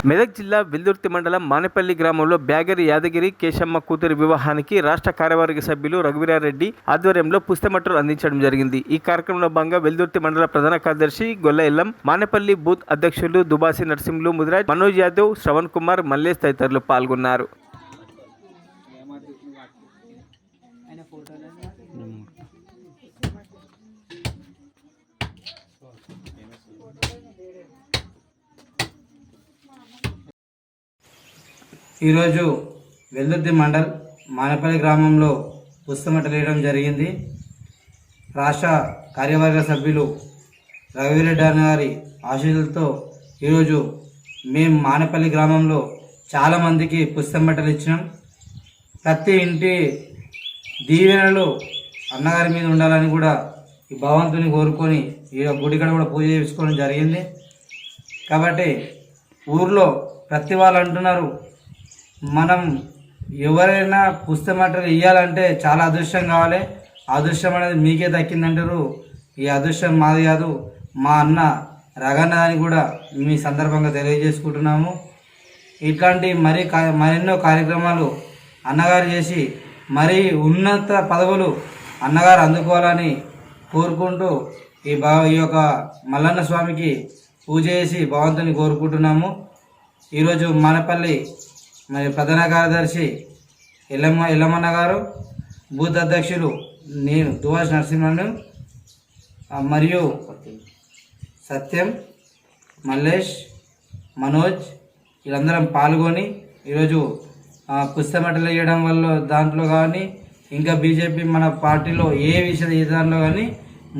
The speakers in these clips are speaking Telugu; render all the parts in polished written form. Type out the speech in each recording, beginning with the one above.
మెదక్ జిల్లా వెల్దుర్తి మండలం మానేపల్లి గ్రామంలో బ్యాగరి యాదగిరి కేశమ్మ కూతురి వివాహానికి రాష్ట్ర కార్యవర్గ సభ్యులు రఘువీరారెడ్డి ఆధ్వర్యంలో పుస్తమట్టలు అందించడం జరిగింది. ఈ కార్యక్రమంలో భాగంగా వెల్దుర్తి మండల ప్రధాన కార్యదర్శి గొల్ల ఎల్లం, మానేపల్లి బూత్ అధ్యక్షులు దుబాసి నరసింహులు, ముదిరాజ్, మనోజ్ యాదవ్, శ్రవణ్ కుమార్, మల్లేష్ తదితరులు పాల్గొన్నారు. ఈరోజు వెల్దుర్తి మండల్ మానేపల్లి గ్రామంలో పుస్తమట్టలు వేయడం జరిగింది. రాష్ట్ర కార్యవర్గ సభ్యులు రఘువీరెడ్డి గారి ఆశీస్సులతో ఈరోజు మేము మానేపల్లి గ్రామంలో చాలామందికి పుస్తమట్టలు ఇచ్చినాం. ప్రతి ఇంటి దీవెనలు అన్నగారి మీద ఉండాలని కూడా ఈ భగవంతుని కోరుకొని ఈ గుడికడ కూడా పూజ చేసుకోవడం జరిగింది. కాబట్టి ఊర్లో ప్రతి వాళ్ళు అంటున్నారు, మనం ఎవరైనా పుస్తమట్టలు ఇవ్వాలంటే చాలా అదృష్టం కావాలి, అదృష్టం అనేది మీకే దక్కిందంటారు. ఈ అదృష్టం మాది కాదు, మా అన్న రగన్న అని కూడా మీ సందర్భంగా తెలియజేసుకుంటున్నాము. ఇట్లాంటి మరెన్నో కార్యక్రమాలు అన్నగారు చేసి మరీ ఉన్నత పదవులు అన్నగారు అందుకోవాలని కోరుకుంటూ ఈ యొక్క మల్లన్న స్వామికి పూజ చేసి భగవంతుని కోరుకుంటున్నాము. ఈరోజు మానేపల్లి మరి ప్రధాన కార్యదర్శి ఎల్లమన్న గారు, బూత్ అధ్యక్షులు నేను దుబాసి నరసింహను మరియు సత్యం, మల్లేష్, మనోజ్ వీళ్ళందరం పాల్గొని ఈరోజు పుస్తమట్టలు వేయడం వల్ల దాంట్లో కానీ ఇంకా బీజేపీ మన పార్టీలో ఏ దాంట్లో కానీ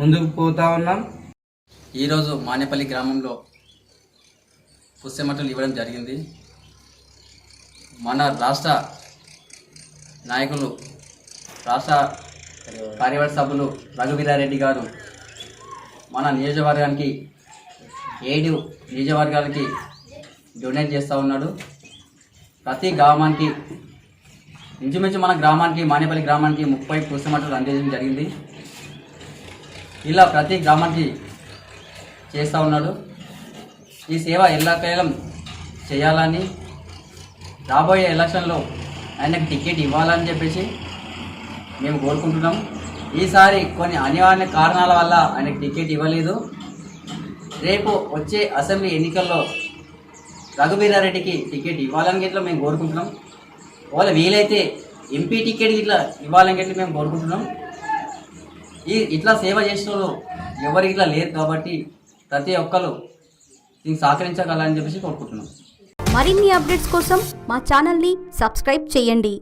ముందుకు పోతా ఉన్నాం. ఈరోజు మానేపల్లి గ్రామంలో పుస్తమట్టలు ఇవ్వడం జరిగింది. మన రాష్ట్ర నాయకులు, రాష్ట్ర కార్యవర్గ సభ్యులు రఘువీరారెడ్డి గారు మన నియోజకవర్గానికి 7 నియోజకవర్గాలకి డొనేట్ చేస్తూ ఉన్నాడు. ప్రతి గ్రామానికి ఇంచుమించు మన గ్రామానికి, మానేపల్లి గ్రామానికి 30 పుస్తమట్టలు అందించడం జరిగింది. ఇలా ప్రతి గ్రామానికి చేస్తూ ఉన్నాడు. ఈ సేవ ఎల్లకాలం చేయాలని, రాబోయే ఎలక్షన్లో ఆయనకు టికెట్ ఇవ్వాలని చెప్పేసి మేము కోరుకుంటున్నాం. ఈసారి కొన్ని అనివార్య కారణాల వల్ల ఆయనకు టికెట్ ఇవ్వలేదు. రేపు వచ్చే అసెంబ్లీ ఎన్నికల్లో రఘువీరారెడ్డికి టికెట్ ఇవ్వాలని గిట్లా మేము కోరుకుంటున్నాం. ఒకవేళ వీలైతే ఎంపీ టికెట్ ఇట్లా ఇవ్వాలని గిట్లా మేము కోరుకుంటున్నాం. ఇట్లా సేవ చేసిన వాళ్ళు ఎవరు ఇట్లా లేరు కాబట్టి ప్రతి ఒక్కరు దీనికి సహకరించగలని చెప్పేసి కోరుకుంటున్నాం. మరిన్ని అప్డేట్స్ కోసం మా ఛానల్ని సబ్స్క్రైబ్ చేయండి.